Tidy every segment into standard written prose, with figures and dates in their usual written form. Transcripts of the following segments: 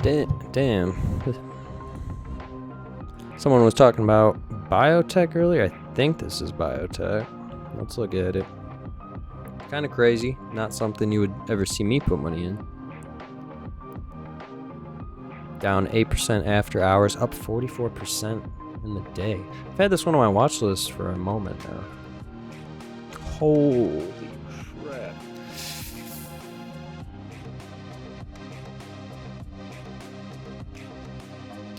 Damn. Someone was talking about biotech earlier. I think this is biotech. Let's look at it. Kind of crazy. Not something you would ever see me put money in. Down 8% after hours, up 44% in the day. I've had this one on my watch list for a moment now. Holy crap.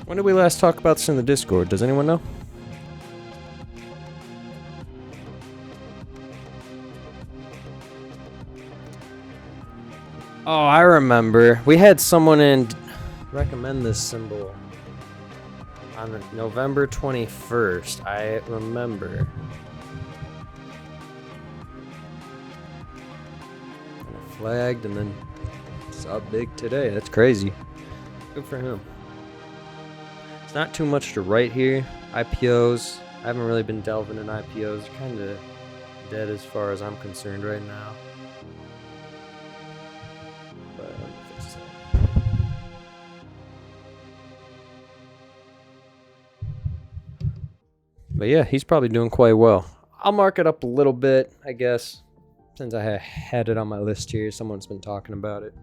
When did we last talk about this in the Discord? Does anyone know? Oh, I remember. We had someone in recommend this symbol on November 21st. I remember. And it flagged and then it's up big today. That's crazy. Good for him. It's not too much to write here. IPOs. I haven't really been delving in IPOs. They're kind of dead as far as I'm concerned right now. But let me fix that. But yeah, he's probably doing quite well. I'll mark it up a little bit, I guess, since I had it on my list here. Someone's been talking about it.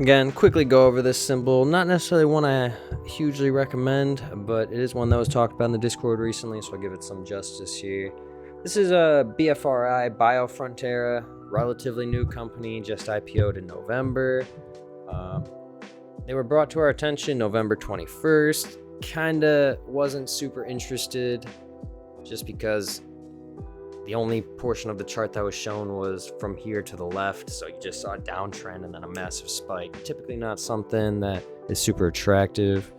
Again, quickly go over this symbol. Not necessarily one I hugely recommend, but it is one that was talked about in the Discord recently, so I'll give it some justice here. This is a BFRI, BioFrontera, relatively new company, just IPO'd in November. They were brought to our attention November 21st. Kinda wasn't super interested, just because The only portion of the chart that was shown was from here to the left, so you just saw a downtrend and then a massive spike. Typically not something that is super attractive.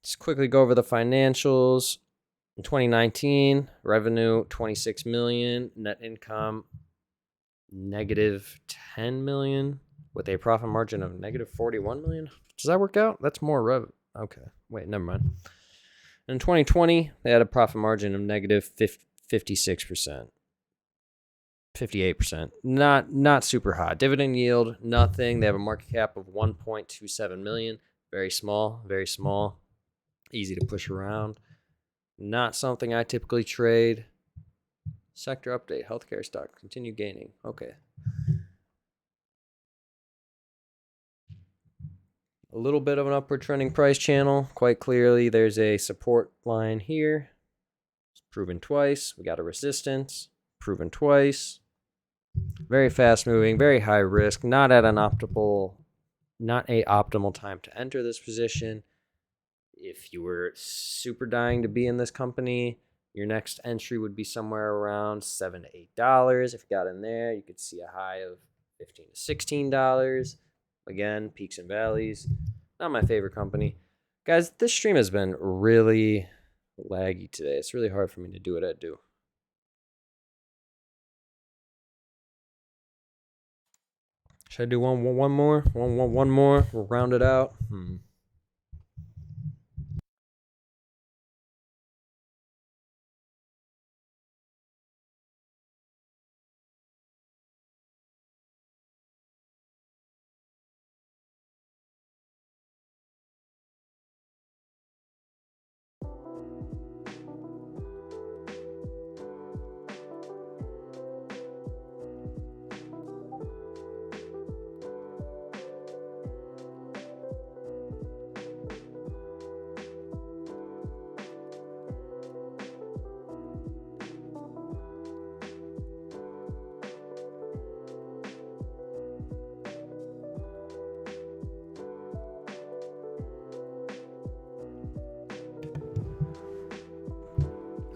Just quickly go over the financials. In 2019, revenue 26 million, net income negative 10 million, with a profit margin of negative 41 million. Does that work out? That's more revenue. Okay, wait, never mind. In 2020, they had a profit margin of negative 56%. 58%. Not super high. Dividend yield, nothing. They have a market cap of 1.27 million. Very small, very small. Easy to push around. Not something I typically trade. Sector update, healthcare stock, continue gaining. Okay. A little bit of an upward trending price channel. Quite clearly, there's a support line here. It's proven twice. We got a resistance. Proven twice. Very fast moving, very high risk. Not a optimal time to enter this position. If you were super dying to be in this company, your next entry would be somewhere around $7 to $8. If you got in there, you could see a high of $15 to $16. Again, peaks and valleys. Not my favorite company. Guys, this stream has been really laggy today. It's really hard for me to do what I do. Should I do one more? One more? We'll round it out.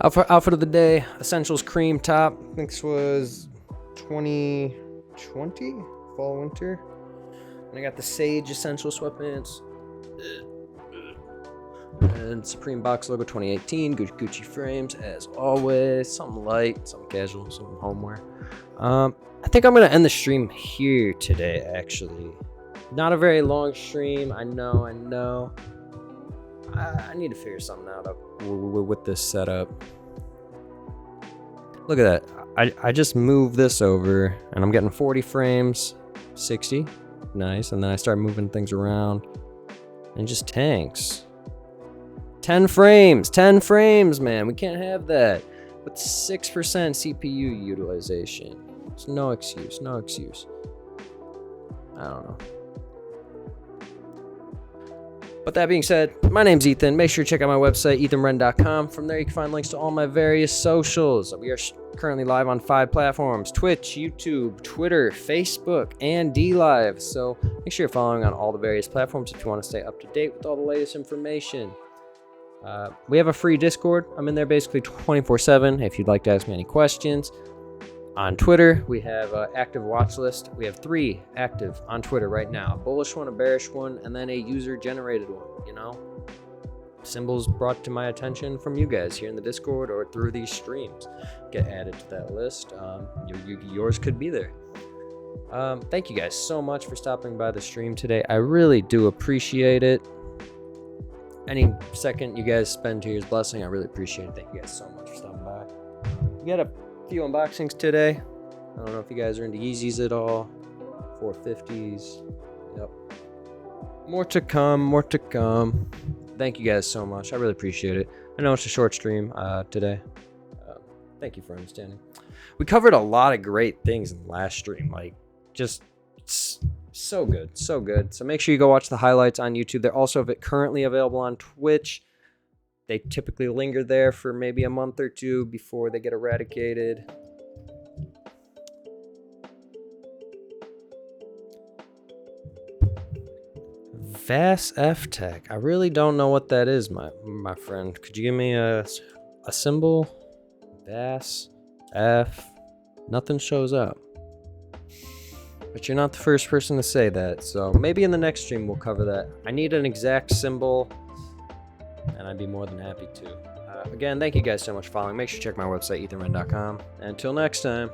Outfit of the day, Essentials Cream Top. I think this was 2020, fall, winter. And I got the Sage Essential Sweatpants. And Supreme Box Logo 2018, Gucci frames, as always. Something light, something casual, something homeware. I think I'm going to end the stream here today, actually. Not a very long stream, I know. I need to figure something out with this setup. Look at that. I just moved this over and I'm getting 40 frames, 60. Nice. And then I start moving things around and just tanks. 10 frames, man. We can't have that. With 6% CPU utilization. It's no excuse. I don't know. But that being said, my name's Ethan. Make sure to check out my website, ethanwrenn.com. From there, you can find links to all my various socials. We are currently live on 5 platforms: Twitch, YouTube, Twitter, Facebook, and DLive. So make sure you're following on all the various platforms if you want to stay up to date with all the latest information. We have a free Discord. I'm in there basically 24/7 if you'd like to ask me any questions. On Twitter, we have an active watch list. We have 3 active on Twitter right now. A bullish one, a bearish one, and then a user-generated one, Symbols brought to my attention from you guys here in the Discord or through these streams. Get added to that list. Yours could be there. Thank you guys so much for stopping by the stream today. I really do appreciate it. Any second you guys spend to your blessing, I really appreciate it. Thank you guys so much for stopping by. We got a few unboxings today. I don't know if you guys are into Yeezys at all. 450s. Yep. More to come. Thank you guys so much. I really appreciate it. I know it's a short stream today. Thank you for understanding. We covered a lot of great things in the last stream. Just so good. So make sure you go watch the highlights on YouTube. They're also currently available on Twitch. They typically linger there for maybe a month or 2 before they get eradicated. VAS F Tech. I really don't know what that is, my friend. Could you give me a symbol? DAS, F, nothing shows up. But you're not the first person to say that, so maybe in the next stream we'll cover that. I need an exact symbol, and I'd be more than happy to. Again, thank you guys so much for following. Make sure to check my website, ethanwrenn.com. Until next time.